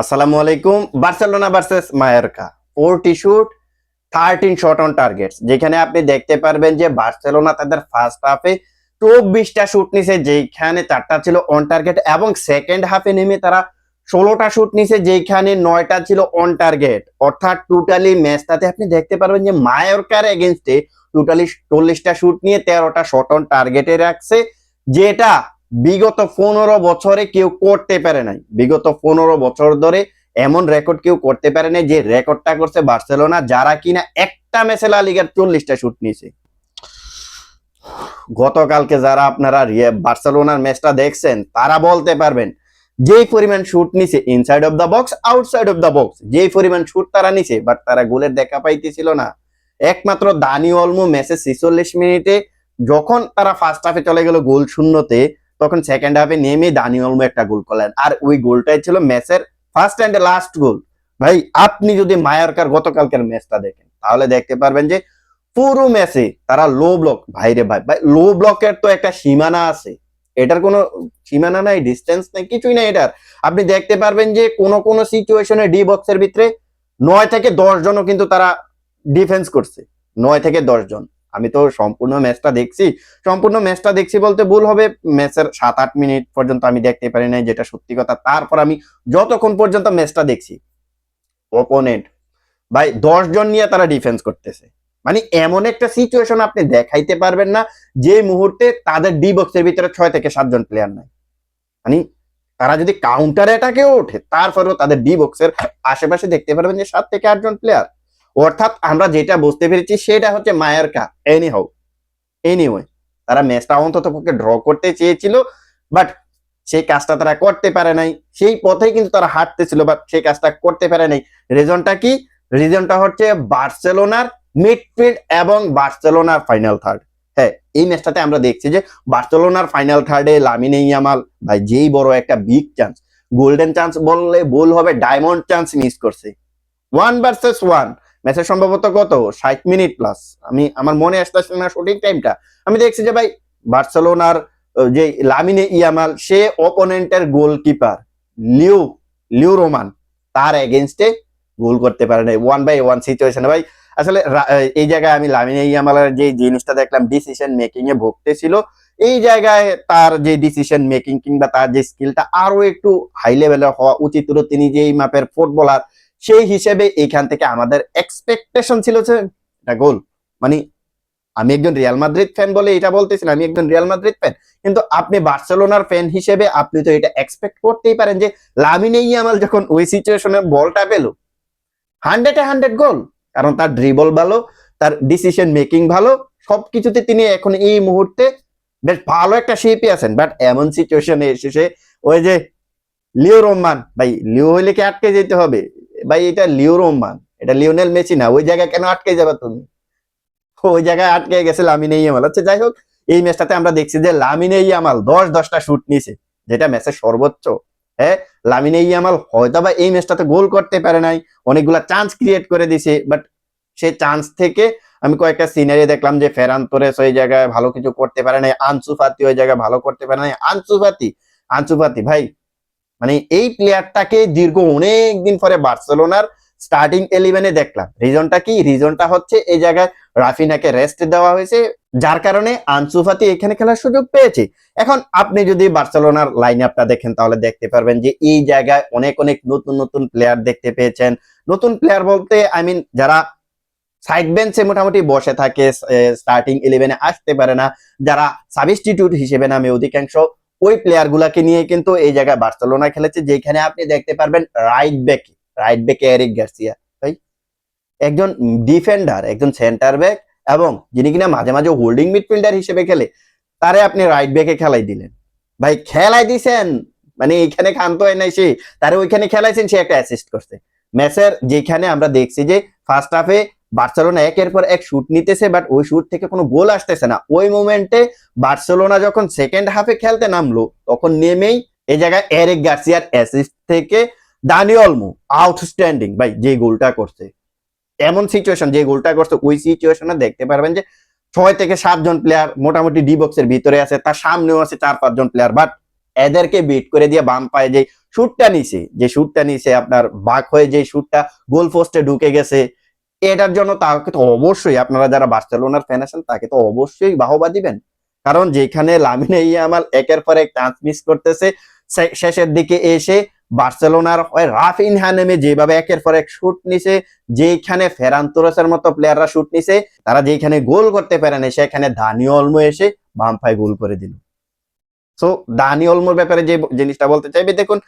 আসসালামু আলাইকুম। Barcelona versus Mallorca, 40 shoot 13 shot on targets, যেখানে আপনি দেখতে পারবেন যে বার্সেলোনা তাদের ফার্স্ট হাফে 24টা শুট নিছে, যেখানে 4টা ছিল অন টার্গেট, এবং সেকেন্ড হাফে নেমে তারা 16টা শুট নিছে, যেখানে 9টা ছিল অন টার্গেট। অর্থাৎ টোটালি ম্যাচটাতে আপনি দেখতে পারবেন যে মায়োরকার এগেইনস্টে টোটালি 40টা শুট নিয়ে 13টা শট অন টার্গেটে রাখছে, যেটা বিগত 15 বছরে কেউ করতে পারে নাই। বিগত 15 বছর ধরে এমন রেকর্ড কেউ করতে পারে নাই যে রেকর্ডটা করছে বার্সেলোনা, যারা কিনা একটা ম্যাচে লা লিগার 40টা শুট নিছে। গতকালকে যারা আপনারা বার্সেলোনার ম্যাচটা দেখছেন তারা বলতে পারবেন যেই পরিমাণ শুট নিছে inside of the box, outside of the box, যেই পরিমাণ শুট তারা নিছে, বাট তারা গোলের দেখা পাইতেছিল না। একমাত্র দানি অলমো ম্যাচের 46 মিনিটে যখন তারা ফার্স্ট হাফে চলে গেল গোল শূন্যতে, তখন সেকেন্ড হাফে নেমে দানি অলমো একটা গোল করলেন, আর ওই গোলটাই ছিল ম্যাচের ফার্স্ট এন্ড লাস্ট গোল। ভাই, আপনি যদি মায়োরকার গতকালকের ম্যাচটা দেখেন তাহলে দেখতে পারবেন যে পুরো ম্যাচে তারা লো ব্লক, ভাইরে ভাই ভাই, লো ব্লকের তো একটা সীমানা আছে, এটার কোনো সীমানা নাই, ডিস্টেন্স নাই, কিছুই নাই এটার। আপনি দেখতে পারবেন যে কোন কোন সিচুয়েশনে ডি বক্সের ভিতরে 9 থেকে 10 জনও কিন্তু তারা ডিফেন্স করছে, 9 থেকে 10 জন। আমি তো সম্পূর্ণ ম্যাচটা দেখছি, সম্পূর্ণ ম্যাচটা দেখছি বলতে ভুল হবে, ম্যাচের 7-8 মিনিট পর্যন্ত আমি দেখতে পারি নাই, যেটা সত্যি কথা। তারপর আমি যতক্ষণ পর্যন্ত ম্যাচটা দেখছি, অপোনেন্ট ভাই 10 জন নিয়ে তারা ডিফেন্স করতেছে। মানে এমন একটা সিচুয়েশন আপনি দেখাইতে পারবেন না যে মুহূর্তে তাদের ডি বক্সের ভিতরে 6 থেকে 7 জন প্লেয়ার নাই। মানে তারা যদি কাউন্টার অ্যাটাকেও ওঠে, তারপরেও তাদের ডি বক্সের আশেপাশে দেখতে পারবেন যে 7 থেকে 8 জন প্লেয়ার। অর্থাৎ আমরা যেটা বুঝতে পেরেছি সেটা হচ্ছে মায়োরকা এনিওয়ে তারা ম্যাচটা অন্তত পক্ষে ড্র করতে চেয়েছিল, বাট সেই কাজটা তারা করতে পারে নাই। সেই পথেই কিন্তু তারা হাঁটতেছিল, বাট সেই কাজটা করতে পারে নাই। রিজনটা কি? রিজনটা হচ্ছে বার্সেলোনার মিডফিল্ড এবং বার্সেলোনার ফাইনাল থার্ড। হ্যাঁ, এই ম্যাচটাতে আমরা দেখছি যে বার্সেলোনার ফাইনাল থার্ডে লামিনে ইয়ামাল ভাই যেই বড় একটা বিগ চান্স, গোল্ডেন চান্স বললে ভুল হবে, ডায়মন্ড চান্স মিস করছে। 1 ভার্সেস 1 ম্যাচের সম্ভবত কত 60 মিনিট প্লাস, আমি আমার মনে আসতেছে না সঠিক টাইমটা। আমি দেখছি যে ভাই বার্সেলোনার যে লামিনে ইয়ামাল, সে অপোনেন্টের গোলকিপার লিও লিও রোমান, তার এগেইনস্টে গোল করতে পারে না 1-1 সিচুয়েশনে। ভাই আসলে এই জায়গায় আমি লামিনে ইয়ামালের যে জিনিসটা দেখলাম, ডিসিশন মেকিং এ ভুগতেছিল। এই জায়গায় তার যে ডিসিশন মেকিং কিংবা তার যে স্কিলটা আরো একটু হাই লেভেলের হওয়া উচিত ছিল। তিনি যেই মাপের ফুটবলার, সেই হিসেবে এখান থেকে আমাদের এক্সপেকটেশন ছিল যে এটা গোল। মানে আমি একজন রিয়াল মাদ্রিদ ফ্যান বলে এটা বলতেছিলাম, আমি একজন রিয়াল মাদ্রিদ ফ্যান, কিন্তু আপনি বার্সেলোনার ফ্যান হিসেবে আপনি তো এটা এক্সপেক্ট করতেই পারেন যে লামিনে ইয়ামাল যখন ওই সিচুয়েশনে বলটা পেল, 100-100 গোল। কারণ তার ড্রিবল ভালো, তার ডিসিশন মেকিং ভালো, সবকিছুতে তিনি এখন এই মুহূর্তে বেশ ভালো একটা শেপে আছেন। বাট এমন সিচুয়েশনে এসেছে ওই যে লিও রহমান, ভাই লিও হইলে কি আটকে যেতে হবে? ভাই এটা লিও রহমান, এটা লিওনেল মেসি না। ওই জায়গায় কেন আটকে যাবে তুমি? ওই জায়গায় আটকে গেছে লামিনে ইয়ামাল। আচ্ছা যাই হোক, এই ম্যাচটাতে আমরা দেখছি যে লামিনে ইয়ামাল 10-10টা শুট নিছে, যেটা ম্যাচের সর্বোচ্চ। হ্যাঁ, লামিনে ইয়ামাল হয়তো বা এই ম্যাচটাতে গোল করতে পারে নাই, অনেকগুলা চান্স ক্রিয়েট করে দিছে, বাট সেই চান্স থেকে আমি কয়েকটা সিনারি দেখলাম যে ফেরান তোরেস ওই জায়গায় ভালো কিছু করতে পারে নাই, আনসু ফাতি ওই জায়গায় ভালো করতে পারে নাই। আনসু ফাতি ভাই, মানে এই প্লেয়ারটাকে দীর্ঘ অনেক দিন পরে বার্সেলোনার স্টার্টিং 11-এ দেখলাম। রিজনটা কি? রিজনটা হচ্ছে এই জায়গায় রাফিনাকে রেস্ট দেওয়া হয়েছে, যার কারণে আনসু ফাতি এখানে খেলার সুযোগ পেয়েছে। এখন আপনি যদি বার্সেলোনার লাইন আপটা দেখেন তাহলে দেখতে পারবেন যে এই জায়গায় অনেক অনেক নতুন নতুন প্লেয়ার দেখতে পেয়েছেন। নতুন প্লেয়ার বলতে আই মিন যারা সাইড বেঞ্চে মোটামুটি বসে থাকে, স্টার্টিং 11-এ আসতে পারে না, যারা সাবস্টিটিউট হিসেবে নামে অধিকাংশ, ওই প্লেয়ার গুলাকে নিয়ে কিন্তু এই জায়গায় বার্সেলোনা খেলেছে। যেখানে আপনি দেখতে পারবেন রাইট ব্যাকে এরিক গার্সিয়া, ভাই একজন ডিফেন্ডার, একজন সেন্টার ব্যাক, এবং যিনি কিনা মাঝে মাঝে হোল্ডিং মিডফিল্ডার হিসেবে খেলে, তারে আপনি রাইট ব্যাকে খেলাই দিলেন। ভাই খেলাই দিছেন, মানে এইখানে খান্ত হয় নাই সে, তারে ওইখানে খেলাইছেন, সে একটা অ্যাসিস্ট করছে। ম্যাচের যেখানে আমরা দেখছি যে ফার্স্ট হাফে বার্সেলোনা একের পর এক শুট নিতেছে, বাট ওই শুট থেকে কোনো গোল আসতেছে না। ওই মোমেন্টে বার্সেলোনা যখন সেকেন্ড হাফে খেলতে নামলো, তখন নেমেই এই জায়গায় এরিক গার্সিয়ার অ্যাসিস্ট থেকে দানি অলমো আউটস্ট্যান্ডিং ভাই যে গোলটা করছে। এমন সিচুয়েশন যে গোলটা করছে, ওই সিচুয়েশনে দেখতে পারবেন যে 6 থেকে 7 জন প্লেয়ার মোটামুটি ডি বক্সের ভিতরে আছে, তার সামনেও আছে 4-5 জন প্লেয়ার, বাট এদেরকে বিট করে দিয়ে বাম পায়ে যে শুটটা নিছে আপনার বাক হয়ে যে শুটটা গোল পোস্টে ঢুকে গেছে, এটার জন্য তাকে তো অবশ্যই আপনারা যারা বার্সেলোনার ফ্যান আছেন তাকে তো অবশ্যই বাহবা দিবেন। কারণ যেখানে লামিনে ইয়ামাল একের পর এক চান্স মিস করতেছে, শেষের দিকে এসে বার্সেলোনার রাফিনহা নেমে যেভাবে একের পর এক শুট নিছে, যেখানে ফেরান তোরেসের মতো প্লেয়াররা শুট নিছে, তারা যেখানে গোল করতে পারে না সেখানে দানি অলমো এসে বাম পায়ে গোল করে দিল। সো দানি অলমোর ব্যাপারে যে জিনিসটা বলতে চাইবে, দেখুন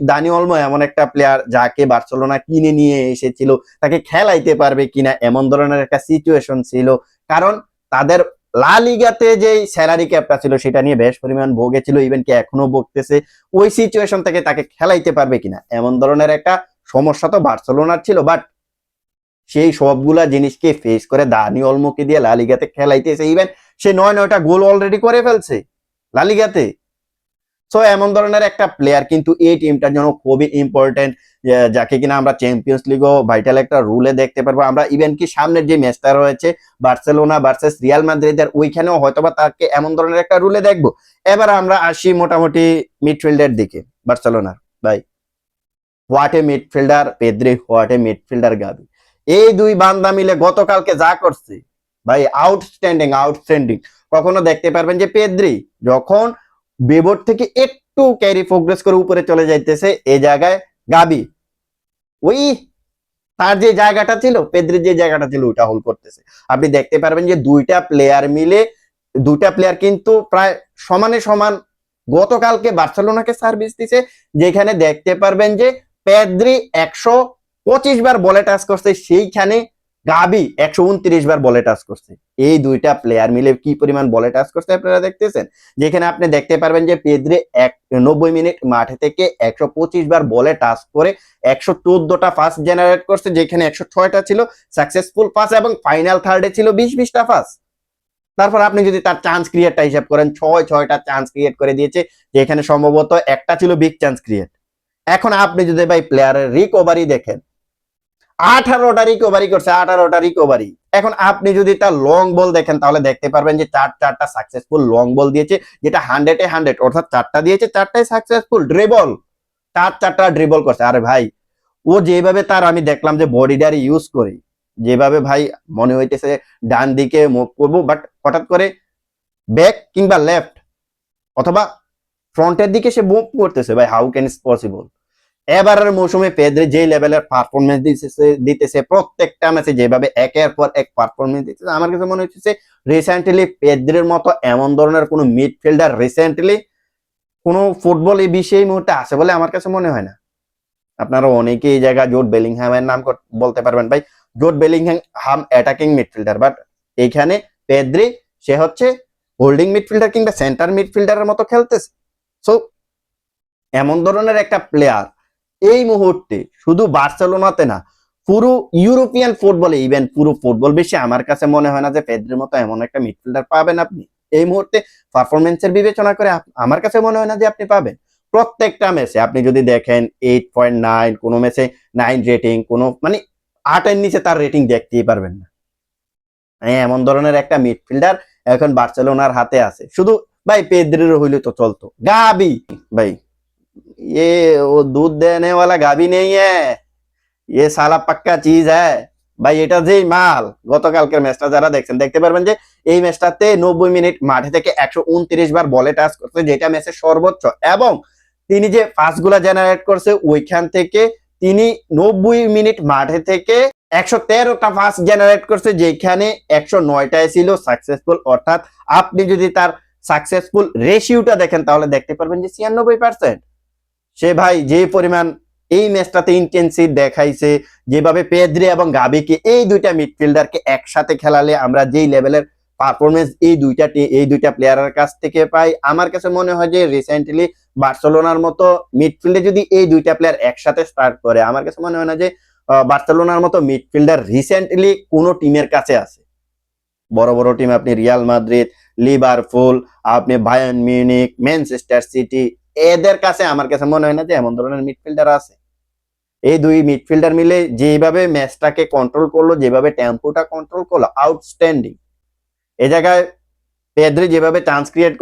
দানি অলমো এমন একটা প্লেয়ার যাকে বার্সেলোনা কিনে নিয়ে এসেছিল, তাকে খেলাইতে পারবে কিনা এমন ধরনের একটা সিচুয়েশন ছিল। কারণ তাদের লা লিগাতে যে স্যালারি ক্যাপটা ছিল সেটা নিয়ে বেশ পরিমাণ ভোগেছিল, ইভেন কি এখনো ভোগতেছে। ওই সিচুয়েশন থেকে তাকে খেলাইতে পারবে কিনা এমন ধরনের একটা সমস্যা তো বার্সেলোনার ছিল। বাট সেই সবগুলা জিনিসকে ফেস করে দানি অলমোকে দিয়ে লা লিগাতে খেলাইতেছে, ইভেন সে 9টা গোল অলরেডি করে ফেলছে লা লিগাতে। সো এমন ধরনের একটা প্লেয়ার কিন্তু এই টিমটার জন্য খুবই ইম্পর্টেন্ট, যাকে কিনা আমরা চ্যাম্পিয়ন্স লিগও ভাইটাল একটা রুলে দেখতে পারবো। আমরা ইভেন কি সামনের যে ম্যাচটা রয়েছে বার্সেলোনা ভার্সেস রিয়াল মাদ্রিদের, ওইখানেও হয়তোবা তাকে এমন ধরনের একটা রুলে দেখবো। এবার আমরা আসি মোটামুটি মিডফিল্ডের দিকে বার্সেলোনার। ভাই what a midfielder Pedri, what a midfielder গাবি, এই দুই বান্দা মিলে গতকালকে যা করছে ভাই আউটস্ট্যান্ডিং। কখনো দেখতে পারবেন যে পেদ্রি যখন বেবোর্ড থেকে একটু ক্যারি প্রোগ্রেস করে উপরে চলে যাইতেছে, এই জায়গায় গাবি ওই তার যে জায়গাটা ছিল, পেদ্রির যে জায়গাটা ছিল ওটা হোল্ড করতেছে। আপনি দেখতে পারবেন যে দুইটা প্লেয়ার কিন্তু প্রায় সমানে সমান গতকালকে বার্সেলোনাকে সার্ভিস দিছে, যেখানে দেখতে পারবেন যে পেদ্রি 125 বার বলে টাচ করছে, সেইখানে গাবি 129 বার বলে টাচ করছে। এই দুইটা প্লেয়ার মিলে কি পরিমাণ বলে টাচ করছে আপনারা দেখতেছেন, যেখানে আপনি দেখতে পারবেন যে পেদ্রি 90 মিনিট মাঠে থেকে 125 বার বলে টাচ করে 114টা পাস জেনারেট করছে, যেখানে 106টা ছিল সাকসেসফুল পাস এবং ফাইনাল থার্ডে ছিল 20টা পাস। তারপর আপনি যদি তার চান্স ক্রিয়েটটা হিসাব করেন, 6টা চান্স ক্রিয়েট করে দিয়েছে, যেখানে সম্ভবত একটা ছিল বিগ চান্স ক্রিয়েট। এখন আপনি যদি ভাই প্লেয়ারের রিকভারি দেখেন, 18টা রিকভারি করছে, 18টা রিকভারি। এখন আপনি যদি তার লং বল দেখেন তাহলে দেখতে পারবেন যে চারটা সাকসেসফুল লং বল দিয়েছে, যেটা 100-এ 100, অর্থাৎ 4টা দিয়েছে, 4টাই সাকসেসফুল ড্রিবল, চারটা ড্রিবল করছে। আরে ভাই ও যেভাবে তার আমি দেখলাম যে বডিটার ইউজ করে, যেভাবে ভাই মনে হইতেছে ডান দিকে মুভ করবো, বাট হঠাৎ করে ব্যাক কিংবা লেফট অথবা ফ্রন্টের দিকে সে মুভ করতেছে। ভাই হাউ ক্যান ইটস পসিবল? এবারের মৌসুমে পেদ্রি যে লেভেলের পারফরমেন্স দিতেছে প্রত্যেকটা ম্যাচে, যেভাবে একের পর এক পারফরমেন্স দিতেছে, আমার কাছে মনে হচ্ছে রিসেন্টলি পেদ্রির মতো এমন ধরনের কোনো মিডফিল্ডার রিসেন্টলি কোনো ফুটবল এই বিষয়ে মুহূর্তে আছে বলে আমার কাছে মনে হয় না। আপনারা অনেকে এই জায়গায় জোট বেলিংহামের নাম বলতে পারবেন। ভাই জোট বেলিংহাম অ্যাটাকিং মিডফিল্ডার, বাট এইখানে পেদ্রি সে হচ্ছে হোল্ডিং মিডফিল্ডার কিংবা সেন্টার মিডফিল্ডারের মতো খেলতেছে। সো এমন ধরনের একটা প্লেয়ার এই মুহূর্তে শুধু বার্সেলোনাতে না, পুরো ইউরোপিয়ান ফুটবলে, ইভেন পুরো ফুটবল বিশ্বে আমার কাছে মনে হয় না যে পেদ্রির মতো এমন একটা মিডফিল্ডার পাবেন আপনি এই মুহূর্তে। পারফরমেন্সের বিবেচনা করে আমার কাছে মনে হয় না যে আপনি পাবেন। প্রত্যেকটা ম্যাচে আপনি যদি দেখেন 8.9, কোনো ম্যাচে 9 রেটিং, কোনো মানে 8-এর নিচে তার রেটিং দেখতেই পারবেন না। এমন ধরনের একটা মিডফিল্ডার এখন বার্সেলোনার হাতে আছে। শুধু ভাই পেদ্রির হইলে তো চলতো। গাবি ভাই ये वो दूध देने वाला गाभी नहीं है, ये साला पक्का चीज है ভাই। এটা যেই মাল, গতকালকের ম্যাচটা যারা দেখছেন দেখতে পারবেন যে এই ম্যাচটাতে 90 মিনিট মাঠে থেকে 129 বার বলে টাচ করছে, যেটা ম্যাচের সর্বোচ্চ। এবং তিনি যে পাসগুলা জেনারেট করছে ওইখান থেকে তিনি 90 মিনিট মাঠে থেকে 113টা পাস জেনারেট করছে, যেখানে 109টায় ছিল সাকসেসফুল। অর্থাৎ আপনি যদি তার সাকসেসফুল রেশিওটা দেখেন তাহলে দেখতে পারবেন যে 96%। সে ভাই যে পরিমাণ এই ম্যাচটাতে ইন্টেন্সিভ দেখাইছে, যেভাবে পেদ্রি এবং গাবিকে এই দুইটা মিডফিল্ডারকে একসাথে খেলালে আমরা যেই লেভেলের পারফরমেন্স এই দুইটা প্লেয়ারের কাছ থেকে পাই, আমার কাছে মনে হয় যে রিসেন্টলি বার্সেলোনার মতো মিডফিল্ডে যদি এই দুইটা প্লেয়ার একসাথে স্টার্ট করে, আমার কাছে মনে হয় না যে বার্সেলোনার মতো মিডফিল্ডার রিসেন্টলি কোনো টিমের কাছে আছে। বড় বড় টিম আপনি রিয়াল মাদ্রিদ, লিভারপুল, আপনি বায়ার্ন মিউনিক, ম্যানচেস্টার সিটি, এদের কাছে আমার কাছে মনে হয় না যে এমন ধরনের মিডফিল্ডার আছে। এই দুই মিডফিল্ডার মিলে যেভাবে ম্যাচটাকে কন্ট্রোল করলো, যেভাবে টেম্পোটা কন্ট্রোল করলো, আউটস্ট্যান্ডিং। এই জায়গায় পেদ্রি যেভাবে চান্স ক্রিয়েট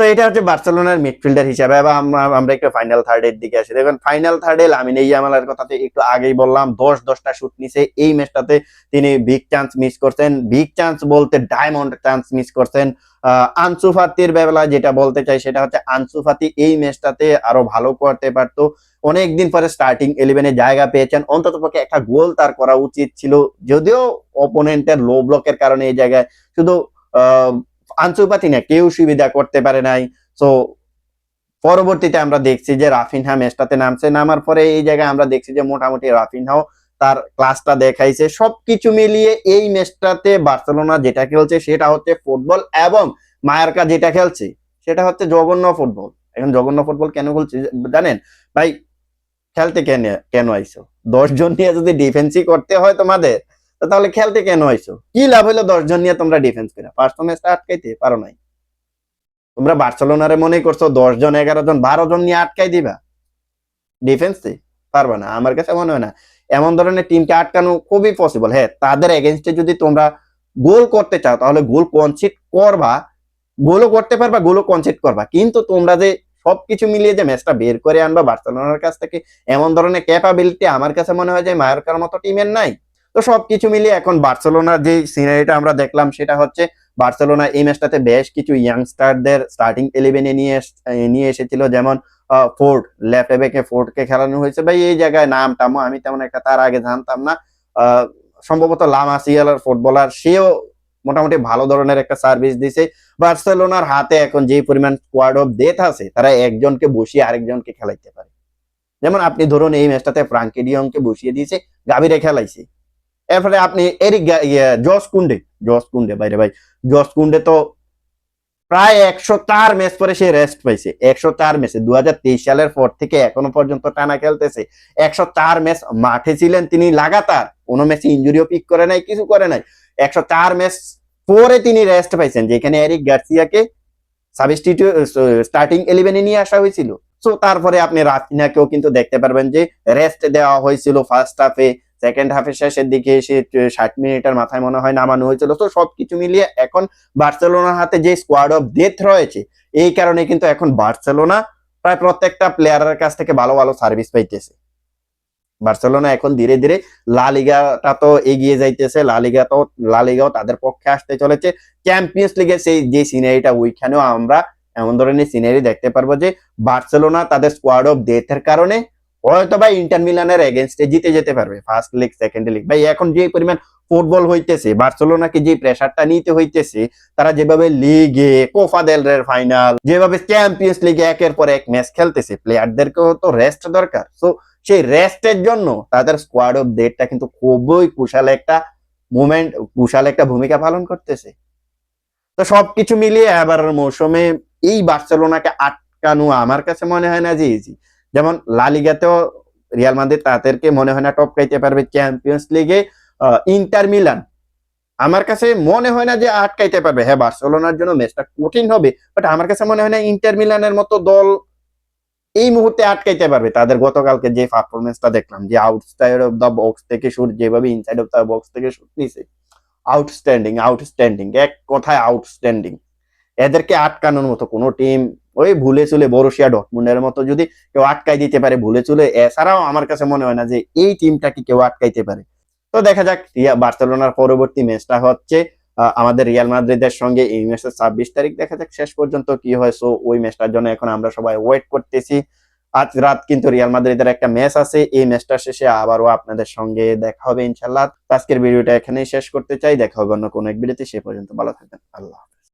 তো এটা হচ্ছে বার্সেলোনার মিডফিল্ডার হিসাবে। এবার আমরা একটু ফাইনাল থার্ডের দিকে আসি। দেখুন ফাইনাল থার্ডে লামিনে ইয়ামালের কথাতে একটু আগেই বললাম, 10-10টা শুট নিছে। এই ম্যাচটাতে তিনি বিগ চান্স মিস করছেন, বিগ চান্স বলতে ডায়মন্ড চান্স মিস করছেন। আনসু ফাতির বেলা যেটা বলতে চাই সেটা হচ্ছে আনসু ফাতি এই ম্যাচটাতে আরো ভালো করতে পারতো। অনেকদিন পরে স্টার্টিং 11-এ জায়গা পেয়েছেন, অন্তত পক্ষে একটা গোল তার করা উচিত ছিল, যদিও অপোনেন্টের লো ব্লকের কারণে এই জায়গায় শুধু আনসু ফাতি না, কেউ সুবিধা করতে পারে নাই। সো পরবর্তীতে আমরা দেখছি যে রাফিনহা ম্যাচটাতে নামছে, নামার পরে এই জায়গায় আমরা দেখছি যে মোটামুটি রাফিনহাও তার ক্লাসটা দেখাইছে। সবকিছু মিলিয়ে এই ম্যাচটাতে বার্সেলোনা যেটা খেলছে সেটা হচ্ছে ফুটবল, এবং মায়ার্কা যেটা খেলছে সেটা হচ্ছে জঘন্য ফুটবল। এখন জঘন্য ফুটবল কেন বলছি জানেন ভাই? খেলতে কেন কেন আইছো? 10 জন নিয়ে যদি ডিফেন্সই করতে হয় তোমাদের, তাহলে খেলতে কেন আইছো? কি লাভ হলো 10 জন নিয়ে তোমরা ডিফেন্স করে? ফার্স্ট ম্যাচটা আটকাইতে পারো নাই। তোমরা বার্সেলোনারে মনে করছো 10 জন 11 জন 12 জন নিয়ে আটকাই দিবা ডিফেন্সে? পারবা না, আমার কাছে মনে হয় না। এমন ধরনের টিমকে আটকানো খুবই পসিবল। হ্যাঁ, তাদের এগেনস্টে যদি তোমরা গোল করতে চাও তাহলে গোল কনসিড করবা, গোলও করতে পারবা, গোলও কনসিড করবা, কিন্তু তোমরা যে সবকিছু মিলিয়ে যে ম্যাচটা বের করে আনবা বার্সেলোনার কাছ থেকে, এমন ধরনের ক্যাপাবিলিটি আমার কাছে মনে হয় যে মায়োরকার মতো টিমের নাই। তো সবকিছু মিলিয়ে এখন বার্সেলোনার যে সিনারিটা আমরা দেখলাম সেটা হচ্ছে বার্সেলোনা এই ম্যাচটাতে বেশ কিছু ইয়াংস্টারদের স্টার্টিং 11-এ নিয়ে এসেছিল, যেমন ফোর্ড, লেফট ব্যাকে ফোর্ডকে খেলানো হয়েছে। ভাই এই জায়গায় নাম টামো আমি তেমন একটা তার আগে জানতাম না। সম্ভবত লামাসিয়ালার ফুটবলার, সেও মোটামুটি ভালো ধরনের একটা সার্ভিস দিছে। বার্সেলোনার হাতে এখন যে পরিমাণ স্কোয়াড অফ ডেথ আছে, তারা একজনকে বসিয়ে আরেকজনকে খেলাইতে পারে। যেমন আপনি ধরুন এই ম্যাচটাতে ফ্রাঙ্কি ডিয়ংকে বসিয়ে দিয়েছে, গাভিরে খেলাইছে। এরপরে আপনি এরিক জস কুন্ডে বাইরে ভাই, জস কুন্ডে তো প্রায় 104 ম্যাচ পরে সে রেস্ট পাইছে। 104 ম্যাচে 2023 সালের পর থেকে এখনো পর্যন্ত টানা খেলতেছে। 104 ম্যাচ মাঠে ছিলেন তিনি লাগাতার, কোনো ম্যাচে ইনজুরিও পিক করে নাই, কিছু করে নাই। 104 ম্যাচ পরে তিনি রেস্ট পাইছেন, যেখানে এরিক গার্সিয়াকে সাবস্টিটিউট স্টার্টিং 11-এ নিয়ে আসা হয়েছিল। সো তারপরে আপনি রাফিনাকেও কিন্তু দেখতে পারবেন যে রেস্ট দেওয়া হয়েছিল ফার্স্ট হাফে, সেকেন্ড হাফের শেষের দিকে এসে 60 মিনিটের মাথায় মনে হয় নামানো হয়েছিল। তো সবকিছু মিলিয়ে এখন বার্সেলোনার হাতে যে স্কোয়াড অফ ডেথ রয়েছে, এই কারণে কিন্তু এখন বার্সেলোনা প্রায় প্রত্যেকটা প্লেয়ারের কাছ থেকে ভালো ভালো সার্ভিস পাইতেছে। বার্সেলোনা এখন ধীরে ধীরে লা লিগাটা তো এগিয়ে যাইতেছে, লা লিগাও তাদের পক্ষে আসতে চলেছে। চ্যাম্পিয়ন্স লিগের সেই যে সিনারিটা, ওইখানেও আমরা এমন ধরনের সিনারি দেখতে পারবো যে বার্সেলোনা তাদের স্কোয়াড অফ ডেথের কারণে হয়তো বা ইন্টার মিলানের এগেনস্টে জিতে যেতে পারবে ফার্স্ট লিগ সেকেন্ড লিগ। ভাই এখন যে পরিমাণ ফুটবল হইতেছে, বার্সেলোনাকে যে প্রেসারটা নিতে হইতেছে, তারা যেভাবে লিগে, কোপা দেল রের ফাইনাল, যেভাবে চ্যাম্পিয়ন্স লিগে একের পর এক ম্যাচ খেলতেছে, প্লেয়ারদেরকেও তো রেস্ট দরকার। সো সেই রেস্টের জন্য তাদের স্কোয়াড অফ ডেথটা কিন্তু খুবই কুশাল একটা ভূমিকা পালন করতেছে। তো সবকিছু মিলিয়ে এবার মৌসুমে এই বার্সেলোনাকে আটকানো আমার কাছে মনে হয় না যে ইজি। যেমন লা লিগাতেও রিয়াল মাদ্রিদ তাদেরকে মনে হয় না টপকাইতে পারবে, চ্যাম্পিয়ন্স লিগে ইন্টার মিলান আমার কাছে মনে হয় না যে আটকাইতে পারবে। হ্যাঁ, বার্সেলোনার জন্য ম্যাচটা কঠিন হবে, বাট আমার কাছে মনে হয় না ইন্টার মিলানের মতো দল এই মুহূর্তে আটকাইতে পারবে। তাদের গতকালকে যে পারফরমেন্সটা দেখলাম, যে আউটসাইড অফ দা বক্স থেকে শুট, যেভাবে ইনসাইড অফ দা বক্স থেকে শুট নিছে, আউটস্ট্যান্ডিং, এক কথায় আউটস্ট্যান্ডিং। এদেরকে আটকানোর মতো কোনো টিম, ওই ভুলে চলে বরুসিয়া ডর্টমুন্ডের মতো যদি কেউ আটকাই দিতে পারে ভুলে চলে, এছাড়াও আমার কাছে মনে হয় না যে এই টিমটাকে কেউ আটকাইতে পারে। তো দেখা যাক, বার্সেলোনার পরবর্তী ম্যাচটা হচ্ছে আমাদের রিয়াল মাদ্রিদের সঙ্গে, এই ম্যাচের 26 তারিখ। দেখা যাক শেষ পর্যন্ত কি হয়। সো ওই ম্যাচটার জন্য এখন আমরা সবাই ওয়েট করতেছি। আজ রাত কিন্তু রিয়াল মাদ্রিদের একটা ম্যাচ আছে, এই ম্যাচটা শেষে আবারও আপনাদের সঙ্গে দেখা হবে ইনশাল্লাহ। আজকের ভিডিওটা এখানেই শেষ করতে চাই, দেখা হবে অন্য কোনো এক ভিডিওতে। সে পর্যন্ত ভালো থাকবেন, আল্লাহ।